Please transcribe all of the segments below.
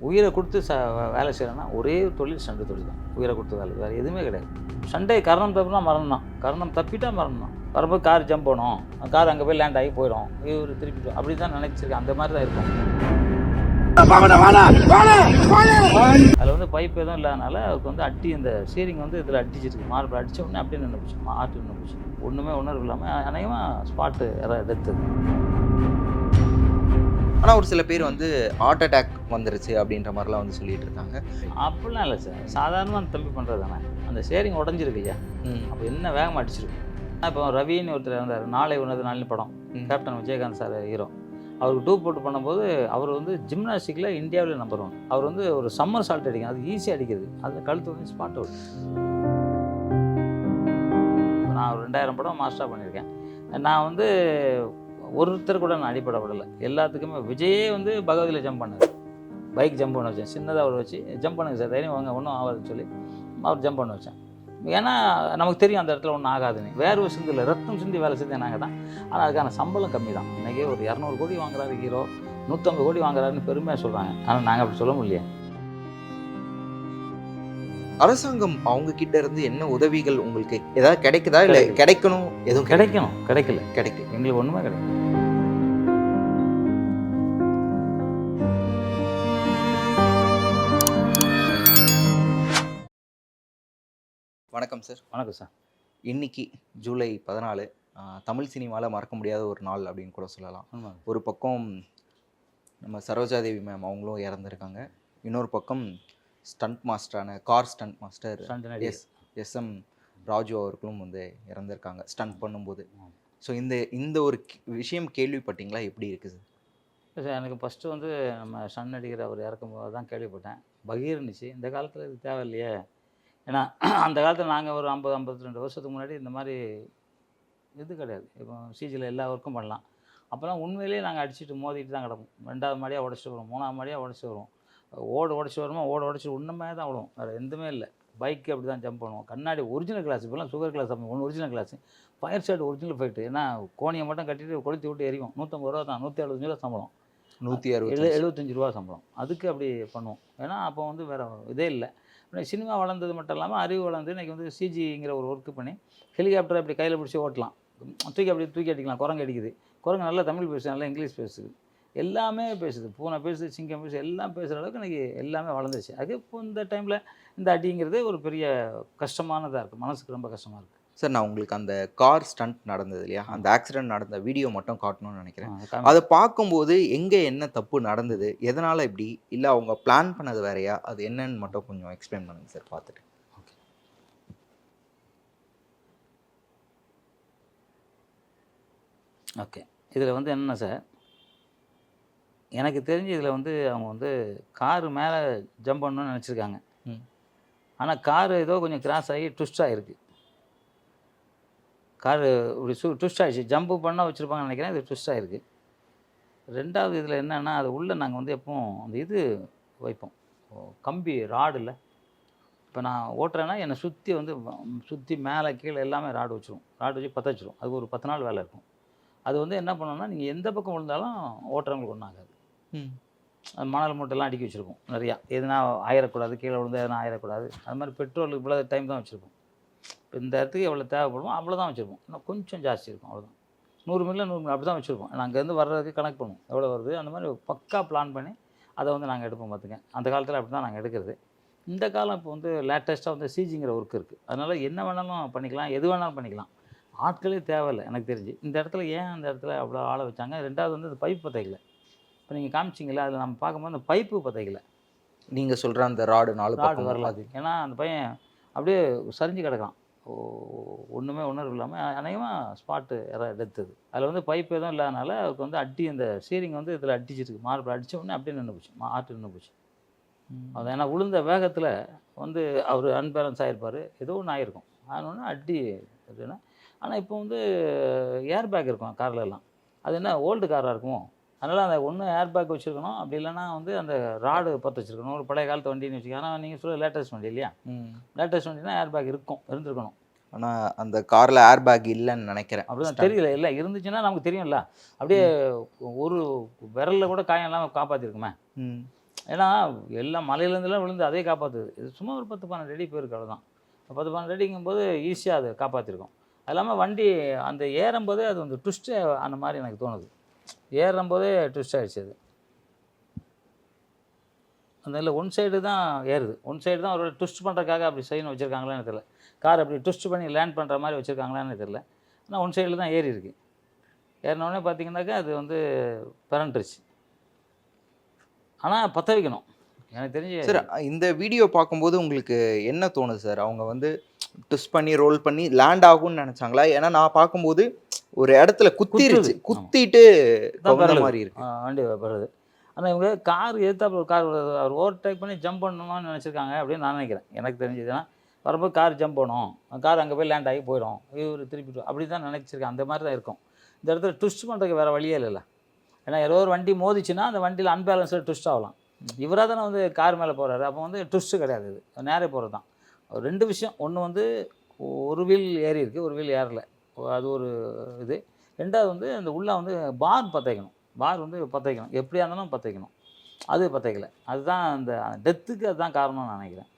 உயிரை கொடுத்து வேலை செய்கிறேன்னா ஒரே தொழில் சண்டை தொழில் தான். உயிரை கொடுத்து வேலை வேறு எதுவுமே கிடையாது. சண்டை கரணம் தப்புனா மரணம் தான். கரணம் தப்பிட்டா மரணம் தான். வரும்போது கார் ஜம்ப் பண்ணும், கார் அங்கே போய் லேண்ட் ஆகி போயிடும், இவர் திருப்பி அப்படி தான் நினச்சிருக்கேன். அந்த மாதிரி தான் இருக்கும். அதில் வந்து பைப் எதுவும் இல்லாதனால அவருக்கு வந்து அட்டி இந்த ஸ்டீரிங் வந்து இதில் அடிச்சிருக்கு. மார்பிள் அடித்த உடனே அப்படியே நின்று போச்சு, ஆட்டு நின்று போச்சு. ஒன்றுமே உணர்வு இல்லாமல் அநேகமாக ஸ்பாட்டு டெத்து. ஆனால் ஒரு சில பேர் வந்து ஹார்ட் அட்டாக் வந்துருச்சு அப்படின்ற மாதிரிலாம் வந்து சொல்லிட்டு இருக்காங்க. அப்படிலாம் இல்லை சார், சாதாரணமாக அந்த தம்பி பண்ணுறது தானே. அந்த ஸ்டீரிங் உடஞ்சிருக்கு ஐயா, அப்போ என்ன வேகமாக அடிச்சிருக்கு. இப்போ ரவின்னு ஒருத்தர் இருந்தார், நாளை உணர்வு நாளின் படம், கேப்டன் விஜயகாந்த் சார் ஹீரோ. அவருக்கு டூ போட்டு பண்ணும்போது அவர் வந்து ஜிம்னாஸ்டிக்கில் இந்தியாவில் நம்பர் 1. அவர் வந்து ஒரு சம்மர் சால்ட் அடிக்கும், அது ஈஸியாக அடிக்கிறது, அது கழுத்து வந்து ஸ்பாட் அவுட். நான் ஒரு 2000 படம் மாஸ்டராக பண்ணியிருக்கேன். நான் வந்து ஒருத்தர் கூட நான் அடிப்படப்படலை. எல்லாத்துக்குமே விஜயே வந்து பகவதியில் ஜம்ப் பண்ணார், பைக் ஜம்ப் பண்ண வச்சேன். சின்னதாக அவர் வச்சு ஜம்ப் பண்ணுங்க சார், தைரியம் வாங்க, ஒன்றும் ஆகாதுன்னு சொல்லி அவர் ஜம்ப் பண்ண வச்சேன். ஏன்னா நமக்கு தெரியும் அந்த இடத்துல ஒன்றும் ஆகாதுன்னு. வேர்வை சிந்து இல்லை, ரத்தம் சிந்தி வேலை செஞ்சு நாங்கள் தான். ஆனால் அதுக்கான சம்பளம் கம்மி தான். இன்றைக்கி ஒரு 200 கோடி வாங்குறாரு ஹீரோ, 150 கோடி வாங்குறாருன்னு பெருமையாக சொல்கிறாங்க. ஆனால் நாங்கள் அப்படி சொல்ல முடியல. அரசாங்கம் அவங்க கிட்ட இருந்து என்ன உதவிகள் உங்களுக்கு ஏதாவது கிடைக்குதா? இல்லை கிடைக்கணும், எதுவும் கிடைக்கணும், கிடைக்கல, கிடைக்கும், எங்களுக்கு ஒன்றுமே கிடைக்கும். வணக்கம் சார். வணக்கம் சார். இன்னைக்கு ஜூலை 14, தமிழ் சினிமாவில் மறக்க முடியாத ஒரு நாள் அப்படின்னு கூட சொல்லலாம். ஒரு பக்கம் நம்ம சரோஜாதேவி மேம் அவங்களும் இறந்துருக்காங்க, இன்னொரு பக்கம் ஸ்டண்ட் மாஸ்டரான car stunt master SM Raju அவர்களும் வந்து இறந்துருக்காங்க ஸ்டண்ட் பண்ணும்போது. ஸோ இந்த ஒரு விஷயம் கேள்விப்பட்டீங்களா? எப்படி இருக்குது சார்? எனக்கு ஃபஸ்ட்டு வந்து நம்ம ஸ்டன் நடிகர் அவர் இறக்கும்போது தான் கேள்விப்பட்டேன். பகீர் இருந்துச்சு. இந்த காலத்தில் இது தேவையில்லையே. ஏன்னா அந்த காலத்தில் நாங்கள் ஒரு 50-52 வருஷத்துக்கு முன்னாடி இந்த மாதிரி இது கிடையாது. இப்போ சிஜியில் எல்லா ஒர்க்கும் பண்ணலாம். அப்போலாம் உண்மையிலேயே நாங்கள் அடிச்சுட்டு மோதிட்டு தான் கிடப்போம். 2வது மாடியாக உடச்சிட்டு வரும், 3வது மாடியாக உடச்சிட்டு வரும், உடச்சி வருமா, உடச்சி உண்மையாக தான் விடுவோம், வேறு எதுவுமே இல்லை. பைக்கு அப்படி தான் ஜம்ப் பண்ணுவோம். கண்ணாடி ஒரிஜினல் கிளாஸ், இப்போலாம் சுகர் கிளாஸ் ஒன்று original class, fire shirt original fight. ஏன்னா கோணியை மட்டும் கட்டிட்டு கொளுத்தி விட்டு எரியும். 150 ரூபா தான், 175 ரூபா சம்பளம், 175 ரூபா சம்பளம். அதுக்கு அப்படி பண்ணுவோம். ஏன்னா அப்போ வந்து வேறு இதே இல்லை. சினிமா வளர்ந்தது மட்டும் இல்லாமல் அறிவு வளர்ந்து இன்றைக்கி வந்து சிஜிங்கிற ஒரு ஒர்க்கு பண்ணி ஹெலிகாப்டரை அப்படி கையில் பிடிச்சி ஓட்டலாம், தூக்கி அடிக்கலாம். குரங்கு அடிக்குது, குரங்கு நல்லா தமிழ் பேசுது, நல்லா இங்கிலீஷ் பேசுது, எல்லாமே பேசுது, பூனை பேசுது, சிங்கம் பேசுது, எல்லாம் பேசுகிற அளவுக்கு இன்றைக்கி எல்லாமே வளர்ந்துச்சு. அது இப்போ இந்த டைமில் இந்த அடிங்கிறது ஒரு பெரிய கஷ்டமானதாக இருக்குது, மனசுக்கு ரொம்ப கஷ்டமாக இருக்குது. சார், நான் உங்களுக்கு அந்த கார் ஸ்டண்ட் நடந்தது இல்லையா, அந்த ஆக்சிடென்ட் நடந்த வீடியோ மட்டும் காட்டணும்னு நினைக்கிறேன். அதை பார்க்கும்போது எங்கே என்ன தப்பு நடந்தது, எதனால் இப்படி, இல்லை அவங்க பிளான் பண்ணது வேறையா, அது என்னன்னு மட்டும் கொஞ்சம் எக்ஸ்பிளைன் பண்ணுங்கள் சார் பார்த்துட்டு. ஓகே. ஓகே, இதில் வந்து என்ன சார், எனக்கு தெரிஞ்சு இதில் வந்து அவங்க வந்து காரு மேலே ஜம்ப் பண்ணணும்னு நினச்சிருக்காங்க. ஆனால் காரு ஏதோ கொஞ்சம் கிராஸ் ஆகி ட்விஸ்ட் ஆகிருக்கு. காரு இப்படி ட்விஸ்ட் ஆகிடுச்சு. ஜம்ப்பு பண்ண வச்சுருப்பாங்கன்னு நினைக்கிறேன், இது ட்விஸ்ட் ஆகிருக்கு. 2வது இதில் என்னென்னா, அது உள்ளே நாங்கள் வந்து எப்பவும் அந்த இது வைப்போம், கம்பி ராடு இல்லை. இப்போ நான் ஓட்டுறேன்னா என்னை சுற்றி மேலே கீழே எல்லாமே ராடு வச்சுருவோம். ராடு வச்சு பற்ற வச்சுருவோம். அது ஒரு 10 நாள் வேலை இருக்கும். அது வந்து என்ன பண்ணோன்னா, நீங்கள் எந்த பக்கம் விழுந்தாலும் ஓட்டுறவங்களுக்கு ஒன்றும் ஆகாது. அது மணல் மூட்டைலாம் அடுக்கி வச்சுருப்போம் நிறையா, எதுனா ஆயிடக்கூடாது, கீழே விழுந்தால் எதுனா ஆயிடக்கூடாது. அது மாதிரி பெட்ரோலுக்கு இவ்வளோ டைம் தான் வச்சுருப்போம். இப்போ இந்த இடத்துக்கு எவ்வளோ தேவைப்படுமோ அவ்வளோ தான் வச்சுருப்போம். இன்னும் கொஞ்சம் ஜாஸ்தி இருக்கும், அவ்வளோதான். 100 மில்ல 100 மில்ல அப்படி தான் வச்சுருப்போம். அங்கேருந்து வர்றதுக்கு கணக்கு பண்ணுவோம், எவ்வளோ வருது, அந்த மாதிரி பக்கா பிளான் பண்ணி அதை வந்து நாங்கள் எடுப்போம். பார்த்துங்க, அந்த காலத்தில் அப்படி தான் நாங்கள் எடுக்கிறது. இந்த காலம் இப்போ வந்து லேட்டஸ்ட்டாக வந்து சிஜிங்கிற ஒர்க் இருக்குது. அதனால் என்ன வேணாலும் பண்ணிக்கலாம், எது வேணாலும் பண்ணிக்கலாம், ஆட்களே தேவையில்லை எனக்கு தெரிஞ்சு. இந்த இடத்துல ஏன் அந்த இடத்துல அவ்வளோ ஆளை வச்சாங்க? 2வது வந்து அந்த பைப் பற்றைக்கல. இப்போ நீங்கள் காமிச்சிங்களா, அதில் நம்ம பார்க்கும்போது அந்த பைப்பு பற்றைக்கல. நீங்கள் சொல்கிற அந்த ராடு 4 வரலாது. ஏன்னா அந்த பையன் அப்படியே சரிஞ்சு கிடக்கான், ஒன்றுமே உணர்வு இல்லாமல். அநேகமாக ஸ்பாட்டு டெத்துது. அதில் வந்து பைப் எதுவும் இல்லாதனால அவருக்கு வந்து இந்த ஸ்டீரிங் வந்து இதில் அடிச்சிருக்கு, மார்பிள் அடித்த உடனே அப்படியே நின்று போச்சு, ஆட்டு நின்று போச்சு. அது ஏன்னா விழுந்த வேகத்தில் வந்து அவர் அன்பேலன்ஸ் ஆகிருப்பார், ஏதோ ஒன்று ஆகிருக்கும். அதனால அடி அப்படின்னா. ஆனால் இப்போ வந்து ஏர் பேக் இருக்கும் கார்லெல்லாம், அது என்ன ஓல்டு காராக இருக்குமோ, அதனால் அந்த ஒன்று ஏர் பேக் வச்சுருக்கணும், அப்படி இல்லைனா வந்து அந்த ராடு பற்ற வச்சுருக்கணும். ஒரு பழைய காலத்து வண்டின்னு வச்சுக்கோங்க. ஆனால் நீங்கள் சொல்ல லேட்டஸ்ட் வண்டி இல்லையா, லேட்டஸ்ட் வண்டினா ஏர் பேக் இருந்திருக்கணும். ஆனால் அந்த காரில் ஏர் பேக் இல்லைன்னு நினைக்கிறேன். அப்படிதான் தெரியல. இல்லை இருந்துச்சுன்னா நமக்கு தெரியும்ல, அப்படியே ஒரு விரலில் கூட காயம் இல்லாமல் காப்பாற்றிருக்குமே. ஏன்னா எல்லாம் மலையிலேருந்துலாம் விழுந்து அதே காப்பாற்றுது. இது சும்மா ஒரு 10-12 அடி போயிருக்கு அவ்வளோதான். 10-12 அடிங்கும்போது ஈஸியாக அதை காப்பாற்றிருக்கோம். அது இல்லாமல் வண்டி அந்த ஏறும்போதே அது வந்து ட்விஸ்ட்டு அந்த மாதிரி எனக்கு தோணுது. ஏறும்போதே ட்விஸ்ட் ஆகிடுச்சு அது. அந்த இல்லை ஒன் சைடு தான் ஏறுது. ஒன் சைடு தான் ஒரு ட்விஸ்ட் பண்ணுறதுக்காக அப்படி செய்யணும் வச்சுருக்காங்களான்னு தெரியல. கார் அப்படி ட்விஸ்ட் பண்ணி லேண்ட் பண்ணுற மாதிரி வச்சுருக்காங்களான்னு தெரியல. ஆனால் ஒன் சைடில் தான் ஏறி இருக்குது. ஏறினோடனே பார்த்தீங்கன்னாக்கா அது வந்து பிறண்டுருச்சு. ஆனால் பற்ற வைக்கணும் எனக்கு தெரிஞ்சு. சார் இந்த வீடியோ பார்க்கும்போது உங்களுக்கு என்ன தோணுது சார்? அவங்க வந்து ட்விஸ்ட் பண்ணி ரோல் பண்ணி லேண்ட் ஆகும்னு நினச்சாங்களா? ஏன்னா நான் பார்க்கும்போது ஒரு இடத்துல குத்திருச்சு, குத்திட்டு கவுந்த மாதிரி இருக்கு வண்டி வருது. ஆனால் இவங்க கார் எதிர்த்தாப்புல ஒரு கார் அவர் ஓவர்டேக் பண்ணி ஜம்ப் பண்ணணும்னு நினச்சிருக்காங்க அப்படின்னு நான் நினைக்கிறேன். எனக்கு தெரிஞ்சதுன்னா வரும்போது கார் ஜம்ப் பண்ணணும், கார் அங்கே போய் லேண்ட் ஆகி போயிடும், இவர் திருப்பிட்டு அப்படி தான் நினச்சிருக்கேன். அந்த மாதிரி தான் இருக்கும். இந்த இடத்துல ட்விஸ்ட் பண்ணுறதுக்கு வேறு வழியே இல்லைல்ல. ஏன்னா ஏதோ ஒரு வண்டி மோதிச்சுன்னா அந்த வண்டியில் அன்பேலன்ஸில் ட்விஸ்ட் ஆகலாம். இவராக தானே வந்து கார் மேலே போகிறாரு. அப்போ வந்து ட்விஸ்ட்டு கிடையாது, இது நேரே போகிறது தான். 2 விஷயம். ஒன்று வந்து ஒரு வீல் ஏறி இருக்குது, ஒரு வீல் ஏறலை, அது ஒரு இது. 2வது வந்து அந்த உள்ளே வந்து பார் பற்ற வைக்கணும். பார் வந்து பற்ற வைக்கணும், எப்படியா இருந்தாலும் பற்ற வைக்கணும். அது பற்ற வைக்கல. அதுதான் அந்த டெத்துக்கு அதுதான் காரணம்னு நான் நினைக்கிறேன்.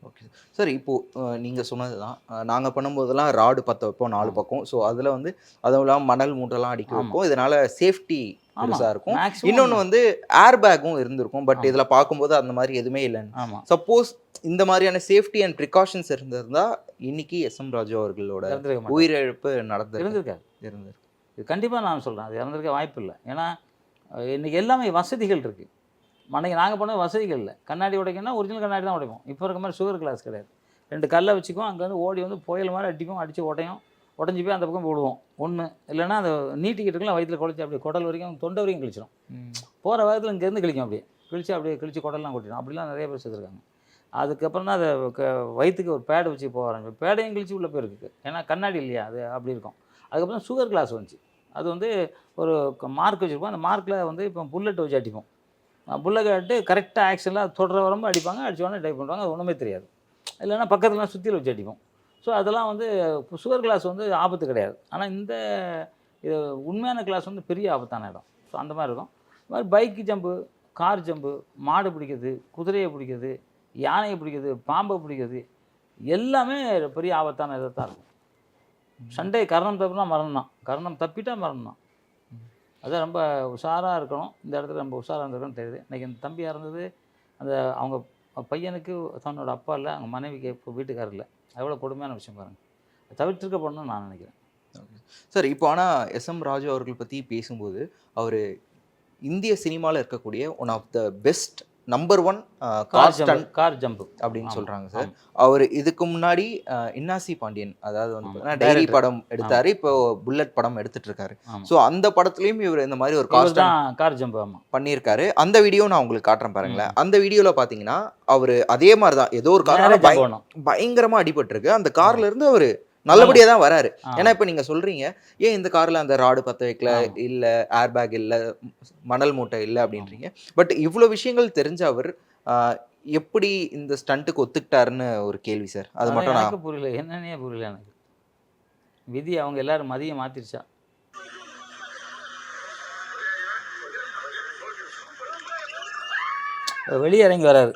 Okay sir. இப்போது நீங்கள் சொன்னது தான், நாங்கள் பண்ணும்போதெல்லாம் ராடு பற்ற வைப்போம் 4 பக்கம். ஸோ அதில் வந்து அதுவும் இல்லாமல் மணல் மூட்டைலாம் அடிக்க வைப்போம். இதனால் சேஃப்டி பெருசாக இருக்கும். இன்னொன்று வந்து ஏர் பேக்கும் இருந்திருக்கும். பட் இதில் பார்க்கும்போது அந்த மாதிரி எதுவுமே இல்லைன்னு. சப்போஸ் இந்த மாதிரியான சேஃப்டி அண்ட் ப்ரிகாஷன்ஸ் இருந்திருந்தா இன்னைக்கு எஸ்எம் ராஜு அவர்களோட உயிரிழப்பு இருந்திருக்கு. இது கண்டிப்பாக நான் சொல்கிறேன், அது இறந்துருக்க வாய்ப்பு இல்லை. ஏன்னா இன்றைக்கி எல்லாமே வசதிகள் இருக்குது. மண்ணைக்கு நாங்கள் போன வசதிகள் இல்லை. கண்ணாடி உடைக்கணும்னா ஒரிஜினல் கண்ணாடி தான் உடைப்போம். இப்போ இருக்க மாதிரி சுகர் கிளாஸ் கிடையாது. 2 கல்லை வச்சுக்குவோம், அங்கே வந்து ஓடி வந்து புயல் மாதிரி அடிப்போம், அடித்து உடஞ்சி போய் அந்த பக்கம் விடுவோம். ஒன்று இல்லைன்னா அந்த நீட்டிக்கிட்டுலாம் வயிற்றில் குழச்சி அப்படியே குடல் வரைக்கும் தொண்டை வரைக்கும் கிழிச்சிடும். போகிற வேகத்தில் இங்கேருந்து கிழிக்கும், அப்படியே கிழிச்சு குடல்லாம் கொட்டிடும். அப்படிலாம் நிறைய பேர் சேர்த்துருக்காங்க. அதுக்கப்புறம் தான் அதை வயிற்றுக்கு ஒரு பேடு வச்சு போக ஆரம்பிச்சு, பேடையும் கிழிச்சு உள்ளே போயிருக்கு. ஏன்னா கண்ணாடி இல்லையா, அது அப்படி இருக்கும். அதுக்கப்புறம் சுகர் கிளாஸ் வந்துச்சு. அது வந்து ஒரு மார்க் வச்சுருப்போம். அந்த மார்க்கில் வந்து இப்போ புல்லட் வச்சு அடிப்போம். புல்லட் கரெக்டாக ஆக்ஷனில் தொடுற வரம்பு அடிப்பாங்க, அடிச்சோடனே டைப் பண்ணுவாங்க, அது ஒன்றுமே தெரியாது. இல்லைன்னா பக்கத்துலாம் சுற்றியில் வச்சு அடிப்போம். ஸோ அதெல்லாம் வந்து சுகர் கிளாஸ் வந்து ஆபத்து கிடையாது. ஆனால் இந்த இது உண்மையான கிளாஸ் வந்து பெரிய ஆபத்தான இடம். ஸோ அந்த மாதிரி இருக்கும். இது மாதிரி பைக்கு ஜம்பு, கார் ஜம்பு, மாடு பிடிக்கிறது, குதிரையை பிடிக்கிறது, யானையை பிடிக்கிறது, பாம்பை பிடிக்கிறது, எல்லாமே பெரிய ஆபத்தான இதை தான் இருக்கும். சண்டை கரணம் தப்புனா மரணம் தான், கரணம் தப்பிட்டா மரணம் தான். அதான் ரொம்ப உஷாராக இருக்கணும். இந்த இடத்துல ரொம்ப உஷாராக இருந்திருக்கணும்னு தெரியுது. இன்றைக்கி அந்த தம்பி இறந்தது அந்த அவங்க பையனுக்கு தன்னோட அப்பா இல்லை, அவங்க மனைவிக்கு இப்போ வீட்டுக்காரர் இல்லை. எவ்வளோ கொடுமையான விஷயம் பாருங்கள். தவிர்த்திருக்க பண்ணணும்னு நான் நினைக்கிறேன். சார் இப்போ ஆனால் எஸ்எம் ராஜு அவர்கள் பற்றி பேசும்போது அவர் இந்திய சினிமாவில் இருக்கக்கூடிய one of the best number 1 car jump அப்படின்னு சொல்கிறாங்க சார். அவர் இதுக்கு முன்னாடி இன்னாசி பாண்டியன், அதாவது வந்து டைரி படம் எடுத்தார், இப்போ புல்லட் படம் எடுத்துட்டு இருக்காரு. ஸோ அந்த படத்துலையும் இவர் இந்த மாதிரி ஒரு கார் ஜம்ப் பண்ணியிருக்காரு. அந்த வீடியோ நான் உங்களுக்கு காட்டுறேன் பாருங்களேன். அந்த வீடியோவில் பார்த்தீங்கன்னா அவர் அதே மாதிரி தான் ஏதோ ஒரு கார் பயங்கரமாக அடிபட்டிருக்கு. அந்த கார்ல இருந்து அவர் நல்லபடியாக தான் வராரு. ஏன்னா இப்போ நீங்கள் சொல்கிறீங்க, ஏன் இந்த காரில் அந்த ராடு பற்ற வைக்கல, இல்லை ஏர் பேக் இல்லை, மணல் மூட்டை இல்லை அப்படின்றீங்க. பட் இவ்வளோ விஷயங்கள் தெரிஞ்ச அவர் எப்படி இந்த ஸ்டண்ட்டுக்கு ஒத்துக்கிட்டாருன்னு ஒரு கேள்வி சார். அது மட்டும் எனக்கு புரியல, என்னன்னே புரியல எனக்கு. விதி அவங்க எல்லாரும் மதியம் மாற்றிருச்சா? வெளியே இறங்கி வராரு.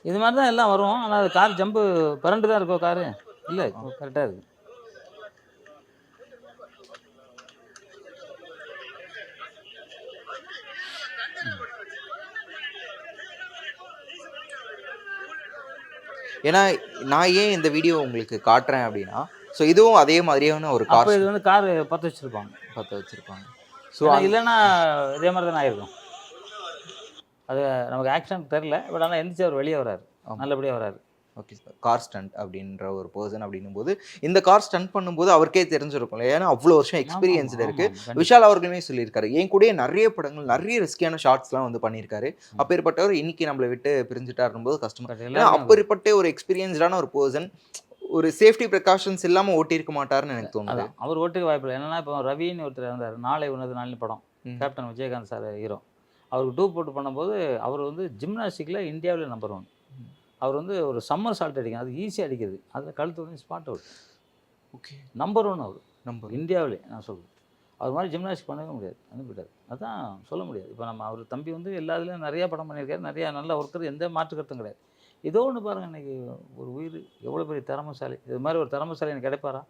இது மாதிரி தான் எல்லாம் வரும். ஆனால் அது கார் ஜம்பு பரண்டு தான் இருக்கும். காரு இல்லை கரெக்டாக இருக்குது. ஏன்னா நான் ஏன் இந்த வீடியோ உங்களுக்கு காட்டுறேன் அப்படின்னா, ஸோ இதுவும் அதே மாதிரியான ஒரு கார். இது வந்து கார் பற்ற வச்சுருப்பாங்க. ஸோ இல்லைன்னா இதே மாதிரி தான் ஆயிருக்கும். அது நமக்கு ஆக்சிடென்ட் தெரில. பட் ஆனால் எந்திரிச்சு அவர் வெளியே வராரு, நல்லபடியாக வராரு. Okay sir. கார் ஸ்டண்ட் அப்படின்ற ஒரு பர்சன் அப்படின்னும் போது இந்த கார் ஸ்டண்ட் பண்ணும்போது அவருக்கே தெரிஞ்சிருக்கும், ஏன்னா அவ்வளோ வருஷம் எக்ஸ்பீரியன்ஸ்டு இருக்குது. விஷால் அவர்களுமே சொல்லியிருக்காரு, என் கூட நிறைய படங்கள் நிறைய ரிஸ்கியான ஷார்ட்ஸ்லாம் வந்து பண்ணியிருக்காரு. அப்பேற்பட்டவர் இன்னைக்கு நம்மளை விட்டு பிரிஞ்சுட்டாருன்னு போது கஷ்டமாக. ஏன்னா அப்பேற்பட்ட ஒரு எக்ஸ்பீரியன்ஸ்டான ஒரு பர்சன் ஒரு சேஃப்டி ப்ரிகாஷன்ஸ் இல்லாமல் ஓட்டியிருக்க மாட்டாருன்னு எனக்கு தோணுது. அவர் ஓட்டுக்கு வாய்ப்பு இல்லை. என்னன்னா இப்போ ரவின்னு ஒருத்தர் இருந்தார், நாளை உனது நாளின் படம், கேப்டன் விஜயகாந்த் சார் ஹீரோ. அவருக்கு 2 போட்டு பண்ணும்போது அவர் வந்து ஜிம்னாஸ்டிக்கில் இந்தியாவில் நம்பர் 1. அவர் வந்து ஒரு சம்மர் சால்ட் அடிக்கும், அது ஈஸியாக அடிக்குது, அதில் கழுத்து வந்து ஸ்பாட் அவுட். ஓகே, நம்பர் 1 அவர் இந்தியாவிலே நான் சொல்கிறேன். அவர் மாதிரி ஜிம்னாஸ்டிக் பண்ணவே முடியாது, அனுப்பிட்டார். அதான் சொல்ல முடியாது. இப்போ நம்ம அவர் தம்பி வந்து எல்லா இதுலேயும் நிறையா படம் பண்ணியிருக்காரு, நிறையா நல்ல ஒர்க்கர், எந்த மாற்று கருத்தும் கிடையாது. ஏதோ ஒன்று பாருங்கள், இன்றைக்கி ஒரு உயிர் எவ்வளோ பெரிய திறமைசாலி, இது மாதிரி ஒரு திறமைசாலி எனக்கு கிடைப்பாரா?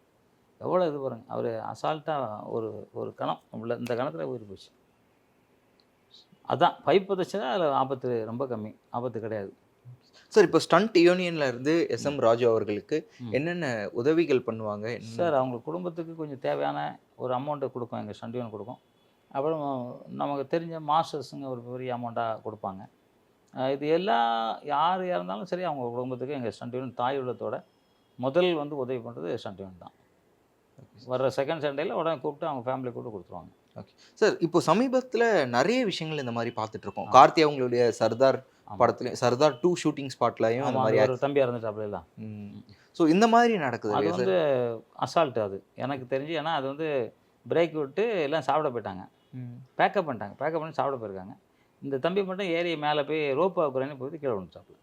எவ்வளோ இது பாருங்கள், அவர் அசால்ட்டாக ஒரு ஒரு கணம் உள்ள இந்த கணத்தில் உயிர் போச்சு. அதான் பைப் புதைச்சா அதில் ஆபத்து ரொம்ப கம்மி, ஆபத்து கிடையாது. சார் இப்போ ஸ்டண்ட் யூனியன்ல இருந்து எஸ்எம் ராஜு அவர்களுக்கு என்னென்ன உதவிகள் பண்ணுவாங்க? சார் அவங்க குடும்பத்துக்கு கொஞ்சம் தேவையான ஒரு அமௌண்ட்டை கொடுக்கும், எங்கள் ஸ்டண்ட் யூனியன் கொடுக்கும். அப்புறம் நமக்கு தெரிஞ்ச மாஸ்டர்ஸுங்க ஒரு பெரிய அமௌண்ட்டாக கொடுப்பாங்க. இது யார் இருந்தாலும் சரி, அவங்க குடும்பத்துக்கு எங்கள் ஸ்டண்ட் யூனியன் தாய் உள்ளத்தோட முதல் வந்து உதவி பண்ணுறது ஸ்டண்ட் யூனியன் தான். வர்ற செகண்ட் சண்டேயில் உடனே கூப்பிட்டு அவங்க ஃபேமிலி கூப்பிட்டு கொடுத்துருவாங்க. ஓகே சார், இப்போ சமீபத்தில் நிறைய விஷயங்கள் இந்த மாதிரி பார்த்துட்ருக்கோம். கார்த்தி அவங்களுடைய சர்தார் படத்துலையும், சர்தார் 2 ஷூட்டிங் ஸ்பாட்லையும் அந்த மாதிரி ஒரு தம்பி இறந்துட்டாப்லாம். ஸோ இந்த மாதிரி நடக்குது. அது வந்து அசால்ட்டு அது எனக்கு தெரிஞ்சு. ஏன்னா அது வந்து பிரேக் விட்டு எல்லாம் சாப்பிட போயிட்டாங்க, பேக்கப் பண்ணிட்டாங்க, பேக்கப் பண்ணி சாப்பிட போயிருக்காங்க. இந்த தம்பி மட்டும் ஏறி மேலே போய் ரோப் ஆக்குறேன்னு போய் கீழே விழுந்துட்டாப்புல.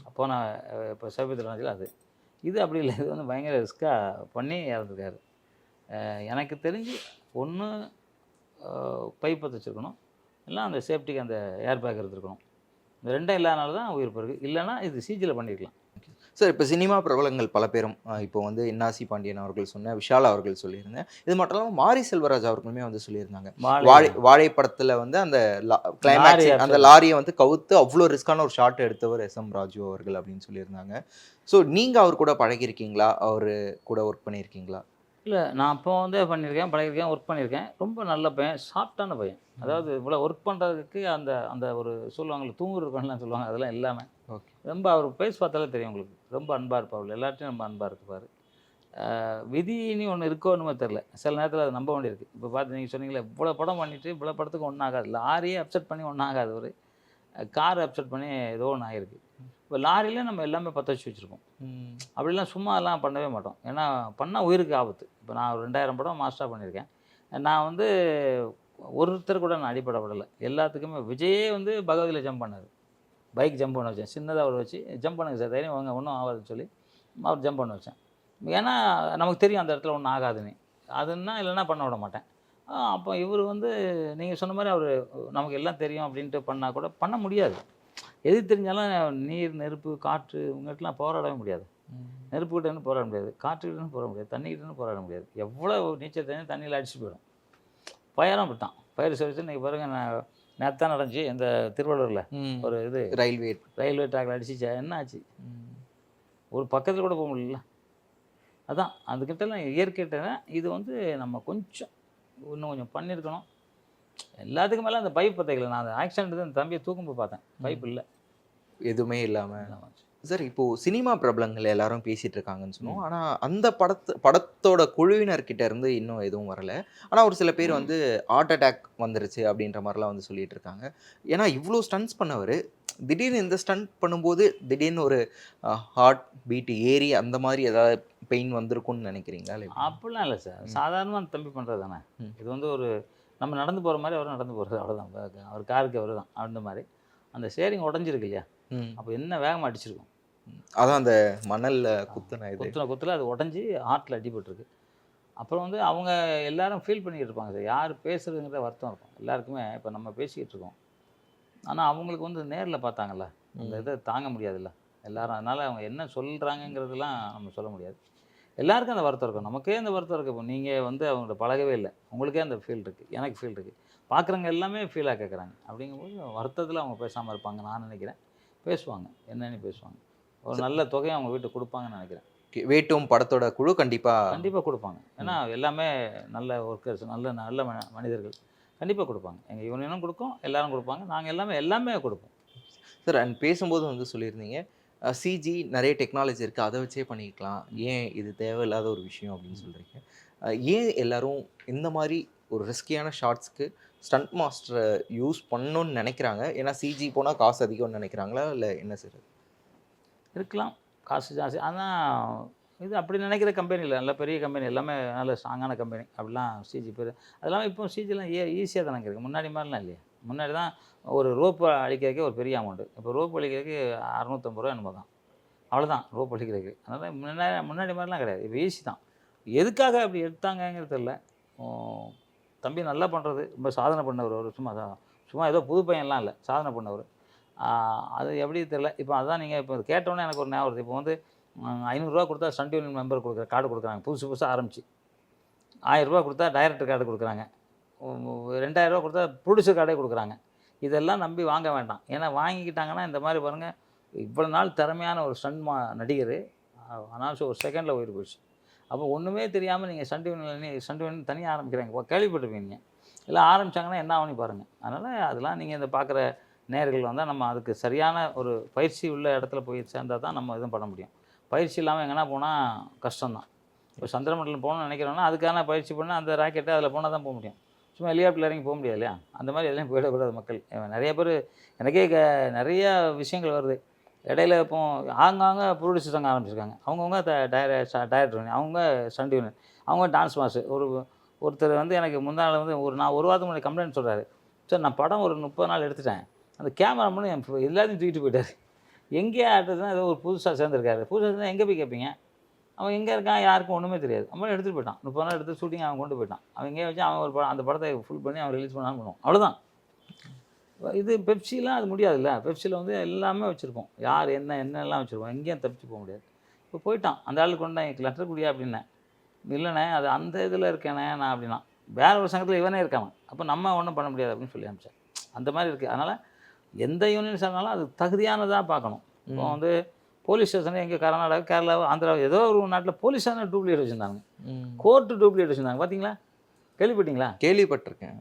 அப்போ நான் இப்போ சமீபத்தில் அது இது அப்படி இல்லை, இது வந்து பயங்கர ரிஸ்க்காக பண்ணி இறந்துருக்காரு. எனக்கு தெரிஞ்சு ஒன்று பைப் பற்ற வச்சுருக்கணும், இல்லை அந்த சேஃப்டிக்கு அந்த ஏர் பேக் எடுத்துருக்கணும். இந்த ரெண்டும் இல்லாதனால தான் உயிர் போயிருக்கு. இல்லைனா இது சிஜியில் பண்ணியிருக்கலாம். சார் இப்போ சினிமா பிரபலங்கள் பல பேரும் இப்போ வந்து இன்னாசி பாண்டியன் அவர்கள் சொன்ன, விஷால் அவர்கள் சொல்லியிருந்தேன். இது மட்டும் இல்லாமல் மாரி செல்வராஜ் அவர்களுமே வந்து சொல்லியிருந்தாங்க. வாழை படத்தில் வந்து அந்த கிளைமேக்ஸ் அந்த லாரியை வந்து கவுத்து அவ்வளோ ரிஸ்கான ஒரு ஷாட் எடுத்தவர் எஸ்எம் ராஜு அவர்கள் அப்படின்னு சொல்லியிருந்தாங்க. ஸோ நீங்கள் அவர் கூட பழகிருக்கீங்களா? அவர் கூட ஒர்க் பண்ணியிருக்கீங்களா? இல்லை, நான் இப்போ வந்து பண்ணியிருக்கேன், பழகிருக்கேன், ஒர்க் பண்ணியிருக்கேன். ரொம்ப நல்ல பையன், சாஃப்டான பையன். அதாவது இவ்வளோ ஒர்க் பண்ணுறதுக்கு அந்த அந்த ஒரு சொல்லுவாங்கள்ல, தூங்குறதுலாம் சொல்லுவாங்க, அதெல்லாம் இல்லாமல் ஓகே. ரொம்ப அவர் பேஸ் பார்த்தாலே தெரியும் உங்களுக்கு, ரொம்ப அன்பாக இருப்பார், எல்லார்ட்டையும் ரொம்ப அன்பாக இருப்பார். விதின்னு ஒன்று இருக்கோ ஒன்றுமே தெரில, சில நேரத்தில் அது நம்ப வேண்டியிருக்கு. இப்போ பார்த்து நீங்கள் சொன்னீங்களே, இவ்வளோ படம் பண்ணிவிட்டு இவ்வளோ படத்துக்கு ஒன்றும் ஆகாது, லாரியே அப்செட் பண்ணி ஒன்றும் ஆகாது, ஒரு கார் அப்செட் பண்ணி ஏதோ ஒன்று ஆகிருக்கு. இப்போ லாரியில் நம்ம எல்லாமே பற்ற வச்சு வச்சுருக்கோம், அப்படிலாம் சும்மாலாம் பண்ணவே மாட்டோம். ஏன்னா பண்ணால் உயிருக்கு ஆபத்து. இப்போ நான் ஒரு 2000 படம் மாஸ்டராக பண்ணியிருக்கேன். நான் வந்து ஒருத்தர் கூட நான் அடிப்படப்படலை, எல்லாத்துக்குமே. விஜயே வந்து பகவதியில் ஜம்ப் பண்ணார், பைக் ஜம்ப் பண்ண வச்சேன், சின்னதாக அவர் வச்சு ஜம்ப் பண்ணுங்க சார், தைரியம் வாங்க, ஒன்றும் ஆகாதுன்னு சொல்லி அவர் ஜம்ப் பண்ண வச்சேன். ஏன்னா நமக்கு தெரியும் அந்த இடத்துல ஒன்றும் ஆகாதுன்னு, அதுன்னா இல்லைன்னா பண்ண விட மாட்டேன். அப்போ இவர் வந்து நீங்கள் சொன்ன மாதிரி அவர் நமக்கு எல்லாம் தெரியும் அப்படின்ட்டு பண்ணால் கூட பண்ண முடியாது. எது தெரிஞ்சாலும் நீர், நெருப்பு, காற்று இவங்ககிட்டலாம் போராடவே முடியாது. நெருப்புக்கிட்டேன்னு போராட முடியாது, காற்றுக்கிட்டேன்னு போராட முடியாது, தண்ணிக்கிட்டேன்னு போராட முடியாது. எவ்வளோ நீச்சல் தெரிஞ்சு தண்ணியில் அடிச்சுட்டு போயிடும். பயரம் விட்டான், பயிர் சர்வீஸ் இன்றைக்கி பாருங்கள், நான் நேற்று தான் நடந்துச்சு இந்த திருவள்ளூரில் ஒரு இது ரயில்வே ட்ராக்கில் அடிச்சிச்சா, என்ன ஆச்சு? ஒரு பக்கத்தில் கூட போக முடியல. அதான் அதுக்கிட்டலாம் இயற்கையிட்ட இது வந்து நம்ம கொஞ்சம் இன்னும் கொஞ்சம் பண்ணியிருக்கணும். எல்லாத்துக்கும் மேலே அந்த பைப் பற்றைகளை, நான் அந்த ஆக்சிடென்ட் அந்த தம்பியை தூக்கும்போது பார்த்தேன், பைப் இல்லை, எதுவுமே இல்லாமல். சார் இப்போது சினிமா பிரபலங்கள் எல்லாரும் பேசிகிட்டு இருக்காங்கன்னு சொன்னோம். ஆனால் அந்த படத்தோட குழுவினர்கிட்ட இருந்து இன்னும் எதுவும் வரலை. ஆனால் ஒரு சில பேர் வந்து ஹார்ட் அட்டாக் வந்துருச்சு அப்படின்ற மாதிரிலாம் வந்து சொல்லிகிட்டு இருக்காங்க. ஏன்னா இவ்வளோ ஸ்டண்ட்ஸ் பண்ணவர் திடீர்னு இந்த ஸ்டண்ட் பண்ணும்போது திடீர்னு ஒரு ஹார்ட் பீட்டு ஏறி அந்த மாதிரி ஏதாவது பெயின் வந்திருக்கும்னு நினைக்கிறீங்களா? அப்படிலாம் இல்லை சார், சாதாரணமாக அந்த தம்பி பண்ணுறது தானே. இது வந்து ஒரு நம்ம நடந்து போகிற மாதிரி அவர் நடந்து போகிறது, அவ்வளோதான். அவர் காருக்கு அவர் தான் அந்த மாதிரி. அந்த ஸ்டேரிங் உடஞ்சிருக்கு இல்லையா, அப்போ என்ன வேகமாக அடிச்சிருக்கும். அதான் அந்த மணலில் குத்துல அது உடஞ்சி ஹார்ட்டில் அடிபட்டுருக்கு. அப்புறம் வந்து அவங்க எல்லாரும் ஃபீல் பண்ணிக்கிட்டு இருப்பாங்க சார், யார் பேசுகிறதுங்கிற வருத்தம் இருக்கும் எல்லாருக்குமே. இப்போ நம்ம பேசிக்கிட்டு இருக்கோம், ஆனால் அவங்களுக்கு வந்து நேரில் பார்த்தாங்கல்ல, அந்த இதை தாங்க முடியாதுல்ல எல்லாரும். அதனால் அவங்க என்ன சொல்கிறாங்கங்கிறதுலாம் நம்ம சொல்ல முடியாது. எல்லாருக்கும் அந்த வருத்தம் இருக்கும், நமக்கே அந்த வருத்தம் இருக்குது. இப்போ நீங்கள் வந்து அவங்கள்ட்ட பழகவே இல்லை, உங்களுக்கே அந்த ஃபீல் இருக்குது, எனக்கு ஃபீல் இருக்குது, பார்க்குறவங்க எல்லாமே ஃபீலாக கேட்குறாங்க. அப்படிங்கும்போது வருத்தத்தில் அவங்க பேசாமல் இருப்பாங்க நான் நினைக்கிறேன். பேசுவாங்க, என்னென்னு பேசுவாங்க, ஒரு நல்ல தொகையை அவங்க வீட்டுக்கு கொடுப்பாங்கன்னு நினைக்கிறேன். வேட்டும் படத்தோட குழு கண்டிப்பாக கொடுப்பாங்க. ஏன்னா எல்லாமே நல்ல ஒர்க்கர்ஸ், நல்ல நல்ல மனிதர்கள், கண்டிப்பாக கொடுப்பாங்க. எங்கள் யூனியனும் கொடுக்கும், எல்லாரும் கொடுப்பாங்க, நாங்கள் எல்லாமே கொடுப்போம் சார். அண்ட் பேசும்போது வந்து சொல்லியிருந்தீங்க சிஜி நிறைய டெக்னாலஜி இருக்குது, அதை வச்சே பண்ணிக்கலாம், ஏன் இது தேவையில்லாத ஒரு விஷயம் அப்படின்னு சொல்கிறீங்க. ஏன் எல்லோரும் இந்த மாதிரி ஒரு ரிஸ்கியான ஷார்ட்ஸ்க்கு ஸ்டண்ட் மாஸ்டரை யூஸ் பண்ணணுன்னு நினைக்கிறாங்க? ஏன்னா சிஜி போனால் காசு அதிகம்னு நினைக்கிறாங்களா, இல்லை என்ன சார்? இருக்கலாம், காசு ஜாஸ்தி. ஆனால் இது அப்படி நினைக்கிற கம்பெனி இல்லை, நல்ல பெரிய கம்பெனி, எல்லாமே நல்ல ஸ்ட்ராங்கான கம்பெனி. அப்படிலாம் சிஜி பேர் அதெல்லாம் இப்போ சிஜிலாம் ஈஸியாக தானே இருக்குது, முன்னாடி மாதிரிலாம் இல்லையா. முன்னாடி தான் ஒரு ரோப்பு அழிக்கிறதுக்கே ஒரு பெரிய அமௌண்ட்டு, இப்போ ரோப்பு அழிக்கிறதுக்கு 650 ரூபா என்னமோ தான், அவ்வளோதான் ரோப்பு அழிக்கிறதுக்கு. அதனால் முன்னாடி மாதிரிலாம் கிடையாது, இப்போ ஈஸி தான். எதுக்காக அப்படி எடுத்தாங்கங்கிறது தெரியல. தம்பி நல்லா பண்ணுறது, ரொம்ப சாதனை பண்ணவர் அவர். சும்மா ஏதோ புது பையன்லாம் இல்லை, சாதனை பண்ணவர். அது எப்படி தெரியல. இப்போ அதான் நீங்கள் இப்போ கேட்டோன்னே எனக்கு ஒரு ஞாபகம் வருது. இப்போ வந்து ரூ. 500 கொடுத்தா சன் டிவி மெம்பர் கார்டு கொடுக்குறாங்க, புதுசாக ஆரம்பிச்சு. ரூ. 1000 கொடுத்தா டைரக்டர் கார்டு கொடுக்குறாங்க, ரூ. 2000 கொடுத்தா ப்ரொடியூசர் கார்டே கொடுக்குறாங்க. இதெல்லாம் நம்பி வாங்க வேண்டாம். ஏன்னா வாங்கிக்கிட்டாங்கன்னா இந்த மாதிரி பாருங்கள், இவ்வளோ நாள் திறமையான ஒரு நடிகர் ஆனால் ஒரு செகண்டில் உயிர் போயிடுச்சு. அப்போ ஒன்றுமே தெரியாமல் நீங்கள் சன் டிவி தனியாக ஆரம்பிக்கிறாங்க, கேள்விப்பட்டிருப்பீங்க நீங்கள். எல்லாம் ஆரம்பித்தாங்கன்னா என்ன ஆகும்னு பாருங்கள். அதனால் அதெல்லாம் நீங்கள் இந்த பார்க்குற நேயர்கள் வந்தால் நம்ம அதுக்கு சரியான ஒரு பயிற்சி உள்ள இடத்துல போய் சேர்ந்தால் தான் நம்ம எதுவும் பண்ண முடியும். பயிற்சி இல்லாமல் எங்கன்னா போனால் கஷ்டம்தான். இப்போ சந்திரமண்டலம் போகணும்னு நினைக்கிறோன்னா அதுக்கான பயிற்சி பண்ணால் அந்த ராக்கெட்டை அதில் போனால் தான் போக முடியும். சும்மா ஹெலிகாப்டரில் இறங்கி போக முடியாது இல்லையா? அந்த மாதிரி எல்லாம் போயிடக்கூடாது மக்கள். நிறைய பேர் எனக்கே நிறைய விஷயங்கள் வருது. இடையில இப்போ ஆங்காங்கே ப்ரொடியூசர் சங்கம் ஆரம்பிச்சிருக்காங்க. அவங்கவுங்க டைரக்டர், அவங்க சன் டிவி, அவங்க டான்ஸ் மாஸ்டர். ஒருத்தர் வந்து எனக்கு முந்தாள் வந்து நான் ஒரு வாரத்துக்கு முன்னாடி கம்ப்ளைண்ட் சொல்கிறாரு. சார் நான் படம் ஒரு 30 நாள் எடுத்துட்டேன், அந்த கேமராமேனு எல்லாத்தையும் தூக்கிட்டு போயிட்டார். எங்கேயா ஆட்டுறதுனா ஏதோ ஒரு புதுசாக சேர்ந்துருக்காரு. புதுசாக சேர்ந்தா எங்கே போய் கேட்பீங்க? அவன் எங்கே இருக்கான் யாருக்கும் ஒன்றுமே தெரியாது. அவன் எடுத்துகிட்டு போயிட்டான். 30 நாள் எடுத்து ஷூட்டிங் அவன் கொண்டு போயிட்டான். அவன் எங்கேயே வச்சு அவன் ஒரு அந்த படத்தை ஃபுல் பண்ணி அவன் ரிலீஸ் பண்ணாலும் பண்ணுவான், அவ்வளோதான். இது பெப்சிலாம் அது முடியாதுல்ல. பெப்சியில் வந்து எல்லாமே வச்சுருப்போம், யார் என்னெல்லாம் வச்சுருப்போம், எங்கேயும் தப்பிச்சு போக முடியாது. இப்போ போயிட்டான் அந்த ஆளுக்கு கொண்டு எனக்கு லெட்டர் குடியா அப்படின்னேன். இல்லைண்ணே அது அந்த இதில் இருக்கேனே நான் அப்படின்னா, வேற ஒரு சங்கத்தில் இவனே இருக்கான், அப்போ நம்ம ஒன்றும் பண்ண முடியாது அப்படின்னு சொல்லி அனுப்பிச்சேன். அந்த மாதிரி இருக்குது. அதனால் எந்த யூனியன் சேர்ந்தாலும் அது தகுதியானதாக பார்க்கணும். இப்போ வந்து போலீஸ் ஸ்டேஷன் எங்கே கர்நாடகா, கேரளா, ஆந்திரா ஏதோ ஒரு நாட்டில் போலீஸ் ஸ்டேஷன் டூப்ளிகேட் வச்சுருந்தாங்க, கோர்ட்டு டூப்ளிகேட் வச்சுருந்தாங்க. பார்த்தீங்களா? கேள்விப்பட்டீங்களா? கேள்விப்பட்டிருக்கேன்.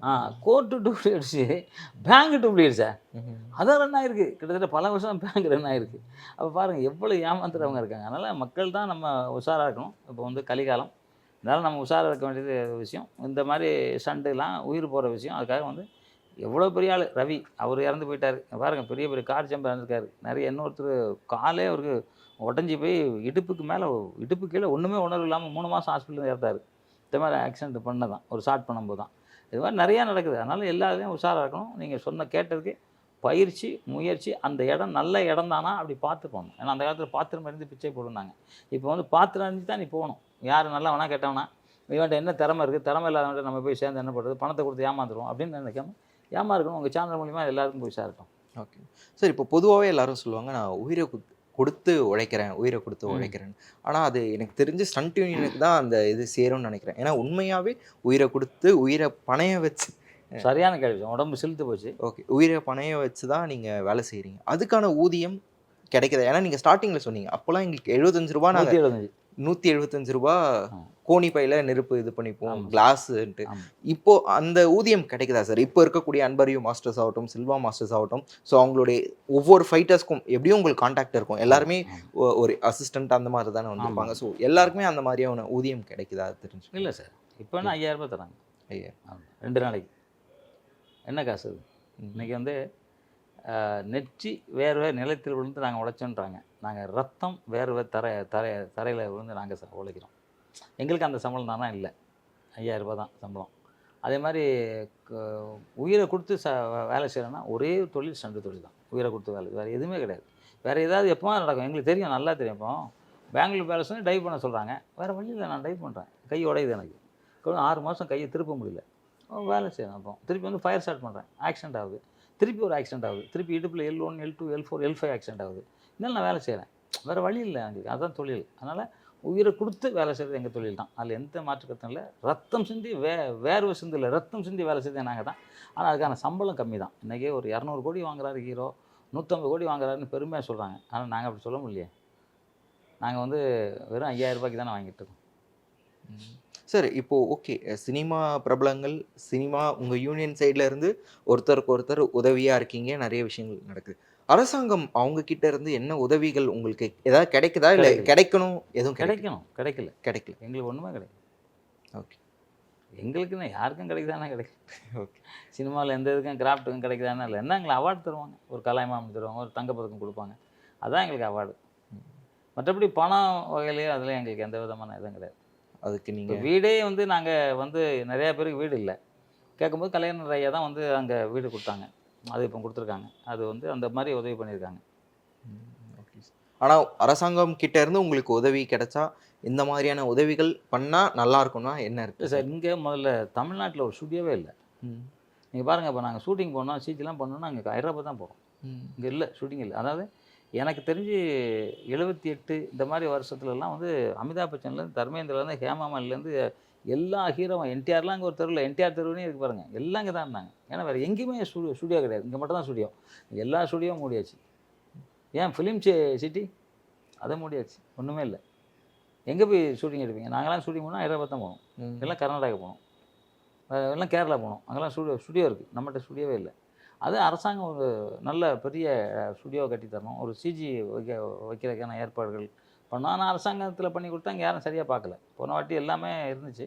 கோர்ட்டு டூப்ளிகேட் அடிச்சு பேங்க் டூப்ளிகேட் சார், அதான் ரன் ஆகிருக்கு. கிட்டத்தட்ட பல வருஷம் பேங்க் ரன் ஆகிருக்கு. அப்போ பாருங்கள் எவ்வளோ ஏமாத்துறவங்க இருக்காங்க. அதனால் மக்கள் தான் நம்ம உஷாராக இருக்கணும். இப்போ வந்து கலிகாலம், அதனால் நம்ம உஷாராக இருக்க வேண்டியது விஷயம். இந்த மாதிரி சண்டைலாம் உயிர் போகிற விஷயம். அதுக்காக வந்து எவ்வளோ பெரிய ஆள் ரவி, அவர் இறந்து போயிட்டார் பாருங்கள். பெரிய பெரிய கார் ஜம்பர் இறந்துருக்காரு. நிறைய இன்னொருத்தர் காலே அவருக்கு உடஞ்சி போய் இடுப்பு கீழே ஒன்றுமே உணர்வு இல்லாமல் 3 மாதம் ஹாஸ்பிட்டலில் இறந்தார். இந்த மாதிரி ஆக்சிடென்ட் பண்ணதான் ஒரு ஷார்ட் பண்ணும்போது தான். இது மாதிரி நிறையா நடக்குது. அதனால் எல்லாத்துலேயும் உஷாராக இருக்கணும். நீங்கள் கேட்டதுக்கு பயிற்சி, முயற்சி, அந்த இடம் நல்ல இடம் தானா அப்படி பார்த்து போகணும். ஏன்னா அந்த காலத்தில் பாத்திரம் இருந்து பிச்சை போடுனாங்க. இப்போ வந்து பாத்திரம் இருந்து தான் நீ போகணும். யார் நல்லா வேணா கேட்டவனா, இவன்ட்ட என்ன திறமை இருக்குது, திறமை இல்லாதவன்ட்ட நம்ம போய் சேர்ந்து என்ன பண்ணுறது, பணத்தை கொடுத்து ஏமாந்துருவோம் அப்படின்னு நினைக்காம இருக்கணும். உங்கள் சேனல் மூலிமா எல்லாருக்கும் போய் சேரட்டும். Okay sir. இப்போ பொதுவாகவே எல்லாரும் சொல்லுவாங்க, நான் உயிரை கொடுத்து உழைக்கிறேன். ஆனால் அது எனக்கு தெரிஞ்சு ஸ்டண்ட் யூனியனுக்கு தான் அந்த இது சேரும்னு நினைக்கிறேன். ஏன்னா உண்மையாகவே உயிரை கொடுத்து உயிரை பணைய வச்சு, சரியான கேள்வி, உடம்பு செலுத்து போச்சு. ஓகே, உயிரை பணைய வச்சு தான் நீங்கள் வேலை செய்கிறீங்க. அதுக்கான ஊதியம் கிடைக்குதா? ஏன்னா நீங்கள் ஸ்டார்டிங்கில் சொன்னீங்க அப்போல்லாம் எங்களுக்கு 75 ரூபா, நாங்கள் 175 ரூபா கோணி பையில நெருப்பு இது பண்ணிப்போம், கிளாஸுன்ட்டு. இப்போ அந்த ஊதியம் கிடைக்குதா சார்? இப்போ இருக்கக்கூடிய அன்பரியு மாஸ்டர்ஸ் ஆகட்டும், சில்வா மாஸ்டர்ஸ் ஆகட்டும், ஸோ அவங்களுடைய ஒவ்வொரு ஃபைட்டர்ஸ்க்கும் எப்படியும் உங்களுக்கு கான்டாக்ட் இருக்கும். எல்லாருமே ஒரு அசிஸ்டன்ட் அந்த மாதிரி தானே வந்திருப்பாங்க. ஸோ எல்லாருக்குமே அந்த மாதிரியான ஊதியம் கிடைக்குதா தெரிஞ்சு? இல்லை சார், இப்போ 5000 ரூபாய் தராங்க. 2 நாளைக்கு. என்ன காசு அது? இன்றைக்கி வந்து நெற்றி வேர்வை நிலத்தில் விழுந்து நாங்கள் உழைச்சோன்றாங்க. நாங்கள் ரத்தம் வேர்வை தரையில் விழுந்து நாங்கள் உழைக்கிறோம். எங்களுக்கு அந்த சம்பளம் தானே இல்லை, 5000 ரூபாய் தான் சம்பளம். அதே மாதிரி உயிரை கொடுத்து வேலை செய்கிறோன்னா ஒரே தொழில் சண்டு தொழில் தான். உயிரை கொடுத்து வேலை, வேறு எதுவுமே கிடையாது. வேறு ஏதாவது எப்போ நடக்கும் எங்களுக்கு தெரியும், நல்லா தெரியும். இப்போ பெங்களூர் பேலஸ் வந்து டைவ் பண்ண சொல்கிறாங்க, வேறு வழியில் நான் டைவ் பண்ணுறேன், கை உடையுது எனக்கு. 6 மாதம் கையை திருப்ப முடியல, வேலை செய்யணும். அப்போ திருப்பி வந்து ஃபயர் ஸ்டார்ட் பண்ணுறேன், ஆக்சிடென்ட் ஆகுது. திருப்பி ஒரு ஆக்சிடென்ட் ஆகுது. திருப்பி இடுப்பில் L1, L2, L4, L5 accident ஆகுது. இதனால் நான் வேலை செய்கிறேன், வேறு வழி இல்லை எங்களுக்கு, அதுதான் தொழில். அதனால் உயிரை கொடுத்து வேலை செய்கிறது எங்கள் தொழில் தான். அதில் எந்த மாற்று கருத்தும் இல்லை. ரத்தம் சிந்தி வேர்வை சிந்தி இல்லை, ரத்தம் சிந்தி வேலை செய்து நாங்கள் தான். ஆனால் அதுக்கான சம்பளம் கம்மி தான். இன்றைக்கி ஒரு 200 கோடி வாங்குறாரு ஹீரோ, 150 கோடி வாங்குறாருன்னு பெருமையாக சொல்கிறாங்க. ஆனால் நாங்கள் அப்படி சொல்ல முடியலையே. நாங்கள் வந்து வெறும் 5000 ரூபாய்க்கு தானே வாங்கிட்டு இருக்கோம். சார் இப்போது ஓகே, சினிமா பிரபலங்கள், சினிமா உங்கள் யூனியன் சைடில் இருந்து ஒருத்தருக்கு ஒருத்தர் உதவியாக இருக்கீங்க, நிறைய விஷயங்கள் நடக்குது. அரசாங்கம் அவங்க கிட்ட இருந்து என்ன உதவிகள் உங்களுக்கு ஏதாவது கிடைக்குதா? இல்லை கிடைக்கணும் எதுவும் கிடைக்கல. எங்களுக்கு ஒன்றுமே கிடைக்கும். ஓகே, எங்களுக்குன்னு யாருக்கும் கிடைக்குதானே கிடைக்கும். ஓகே, சினிமாவில் எந்த இதுக்கும் கிராஃப்ட்டுக்கும் கிடைக்குதானே இல்லை. என்ன எங்களுக்கு அவார்டு தருவாங்க, ஒரு கலாய்மாமணி தருவாங்க, ஒரு தங்கப்பதக்கம் கொடுப்பாங்க, அதுதான் எங்களுக்கு அவார்டு. மற்றபடி பணம் வகையிலேயே அதில் எங்களுக்கு எந்த விதமான இதுவும் கிடையாது. அதுக்கு நீங்கள் வீடே வந்து நாங்கள் வந்து நிறையா பேருக்கு வீடு இல்லை கேட்கும்போது கலைஞர் ஐயா தான் வந்து அங்கே வீடு கொடுத்தாங்க, அது இப்போ கொடுத்துருக்காங்க. அது வந்து அந்த மாதிரி உதவி பண்ணியிருக்காங்க. ஓகே. ஆனால் அரசாங்கம் கிட்ட இருந்து உங்களுக்கு உதவி கிடைச்சா இந்த மாதிரியான உதவிகள் பண்ணால் நல்லா இருக்கும்னா என்ன இல்லை இருக்குது சார், இங்கே முதல்ல தமிழ்நாட்டில் ஒரு ஸ்டுடியோவே இல்லை. ம் நீங்கள் பாருங்கள், இப்போ நாங்கள் ஷூட்டிங் போனோம், சிஜிலாம் பண்ணோம்னா அங்கே ஹைதராபாத் தான் போகிறோம். ம் இங்கே இல்லை, ஷூட்டிங் இல்லை. அதாவது எனக்கு தெரிஞ்சு 78 இந்த மாதிரி வருஷத்துலலாம் வந்து அமிதாப் பச்சன்லேருந்து, தர்மேந்திராலேருந்து, ஹேமாமாலிலேருந்து எல்லா ஹீரோவும், என்டிஆர்லாம் அங்கே ஒரு தெருவில், என்டிஆர் தெருவுனே இருக்கு பாருங்கள், எல்லாம் இங்கே தான் இருந்தாங்க. ஏன்னா வேறு எங்கேயுமே ஸ்டுடியோ கிடையாது, இங்கே மட்டும் தான் ஸ்டுடியோ. எல்லா ஸ்டுடியோவும் மூடியாச்சு. ஏன் ஃபிலிம் சிட்டி அதை மூடியாச்சு, ஒன்றுமே இல்லை. எங்கே போய் ஷூட்டிங் எடுப்பீங்க? நாங்களாம் ஷூட்டிங் போனால் ஹைதராபாத் தான் போனோம், எல்லாம் கர்நாடகா போனோம், எல்லாம் கேரளா போனோம். அங்கெல்லாம் ஸ்டுடியோ இருக்குது, நம்மகிட்ட ஸ்டுடியோவே இல்லை. அது அரசாங்கம் ஒரு நல்ல பெரிய ஸ்டுடியோ கட்டி தரணும், ஒரு சிஜி வைக்கிறதுக்கான ஏற்பாடுகள் பண்ணோம். ஆனால் அரசாங்கத்தில் பண்ணி கொடுத்தா இங்கே யாரும் சரியாக பார்க்கல. போன வாட்டி எல்லாமே இருந்துச்சு,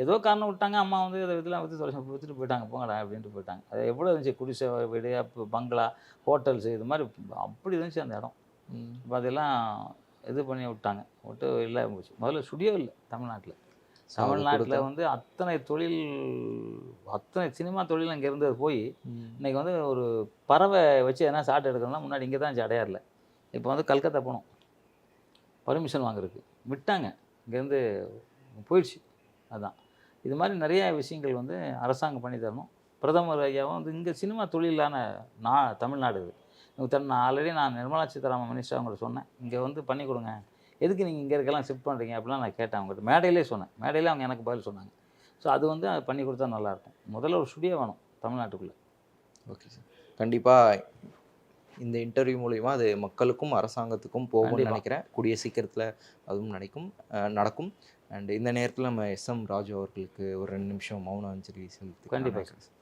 ஏதோ காரணம் விட்டாங்க. அம்மா வந்து இதை இதெல்லாம் விற்றுட்டு போயிட்டாங்க, போங்கடா அப்படின்ட்டு போயிட்டாங்க. அது எவ்வளோ இருந்துச்சு, குடிசை வீடு, பங்களா, ஹோட்டல்ஸு, இது மாதிரி அப்படி இருந்துச்சு அந்த இடம். இப்போ அதெல்லாம் இது பண்ணி விட்டாங்க, விட்டு இல்லை போச்சு. முதல்ல ஸ்டுடியோ இல்லை தமிழ்நாட்டில். தமிழ்நாட்டில் வந்து அத்தனை சினிமா தொழில் அங்கே இருந்தது போய் இன்றைக்கி வந்து ஒரு பறவை வச்சு எதனா ஷாட் எடுக்கணும்னா முன்னாடி இங்கே தான் அடையாரில். இப்போ வந்து கல்கத்தா போனோம் பர்மிஷன் வாங்குறதுக்கு, விட்டாங்க, இங்கேருந்து போயிடுச்சு. அதுதான் இது மாதிரி நிறைய விஷயங்கள் வந்து அரசாங்கம் பண்ணி தரணும். பிரதமர் ஐயாவும் வந்து இங்கே சினிமா தொழிலான தமிழ்நாடு இது. நான் ஆல்ரெடி நிர்மலா சீதாராமன் மினிஸ்டர் அவங்கள்ட்ட சொன்னேன், இங்கே வந்து பண்ணி கொடுங்க, எதுக்கு நீங்கள் இங்கே இருக்கலாம் ஷிஃப்ட் பண்ணுறீங்க அப்படிலாம் நான் கேட்டேன் அவங்ககிட்ட. மேடையிலே சொன்னேன், மேடையிலே அவங்க எனக்கு பதில் சொன்னாங்க. ஸோ அது வந்து பண்ணி கொடுத்தா நல்லாயிருக்கும். முதல்ல ஒரு ஸ்டுடியோ வேணும் தமிழ்நாட்டுக்குள்ளே. ஓகே சார், கண்டிப்பாக இந்த இன்டர்வியூ மூலிமா அது மக்களுக்கும் அரசாங்கத்துக்கும் போகும்னு நினைக்கிறேன். கூடிய சீக்கிரத்தில் அதுவும் நடக்கும். அண்ட் இந்த நேரத்தில் நம்ம எஸ்எம் ராஜு அவர்களுக்கு ஒரு 2 நிமிஷம் மௌன அஞ்சலி செலுத்தி. கண்டிப்பாக சார்.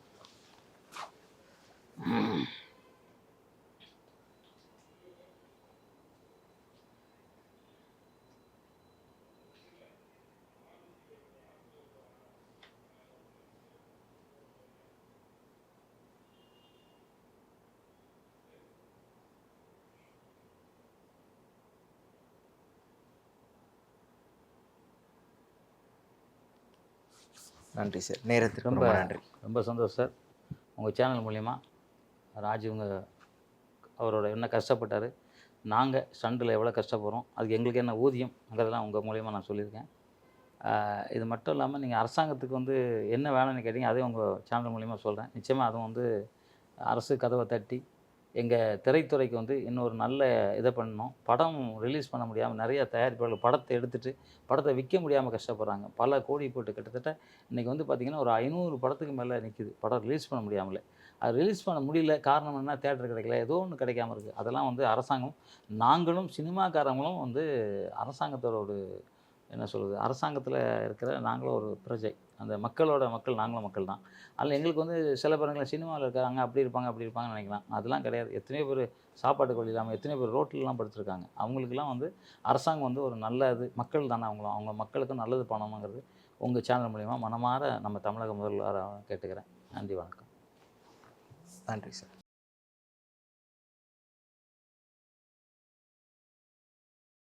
நன்றி சார், நேரத்துக்கு ரொம்ப நன்றி. ரொம்ப சந்தோஷம் சார். உங்கள் சேனல் மூலிமா ராஜுவங்க அவரோட என்ன கஷ்டப்பட்டார், நாங்கள் ஸ்டண்டில் எவ்வளோ கஷ்டப்படுறோம், அதுக்கு எங்களுக்கு என்ன ஊதியம்ங்கிறதெல்லாம் உங்கள் மூலிமா நான் சொல்லியிருக்கேன். இது மட்டும் இல்லாமல் நீங்கள் அரசாங்கத்துக்கு வந்து என்ன வேணும்னு கேட்டிங்க, அதையும் உங்கள் சேனல் மூலிமா சொல்கிறேன். நிச்சயமாக அதுவும் வந்து அரசு கதவை தட்டி எங்கள் திரைத்துறைக்கு வந்து இன்னொரு நல்ல இதை பண்ணணும். படம் ரிலீஸ் பண்ண முடியாமல் நிறைய தயாரிப்பாளர்கள் படத்தை எடுத்துகிட்டு படத்தை விற்க முடியாமல் கஷ்டப்படுறாங்க. பல கோடி போட்டு கிட்டத்தட்ட இன்றைக்கி வந்து பார்த்திங்கன்னா ஒரு 500 படத்துக்கு மேலே நிற்கிது, படம் ரிலீஸ் பண்ண முடியாமலே. அது ரிலீஸ் பண்ண முடியல, காரணம் என்ன, தேட்டர் கிடைக்கல, ஏதோ ஒன்று கிடைக்காம இருக்குது. அதெல்லாம் வந்து அரசாங்கம், நாங்களும் சினிமாக்காரங்களும் வந்து அரசாங்கத்தோட ஒரு என்ன சொல்கிறது, அரசாங்கத்தில் இருக்கிற நாங்களும் ஒரு பிரஜை, அந்த மக்களோட மக்கள், நாங்களும் மக்கள் தான். அதில் எங்களுக்கு வந்து சில பேருங்களை சினிமாவில் இருக்காங்க, அப்படி இருப்பாங்கன்னு நினைக்கலாம். அதெல்லாம் கிடையாது. எத்தனையோ பேர் சாப்பாட்டுக்கு வழி இல்லாமல் எத்தனையோ பேர் ரோட்டிலலாம் படுத்துருக்காங்க. அவங்களுக்கெல்லாம் வந்து அரசாங்கம் வந்து ஒரு நல்ல இது, மக்கள் தானே அவங்களும், அவங்க மக்களுக்கும் நல்லது பண்ணணுங்கிறது உங்கள் சேனல் மூலிமா மனமாற நம்ம தமிழக முதல்வராக கேட்டுக்கிறேன். நன்றி, வணக்கம். நன்றி சார்.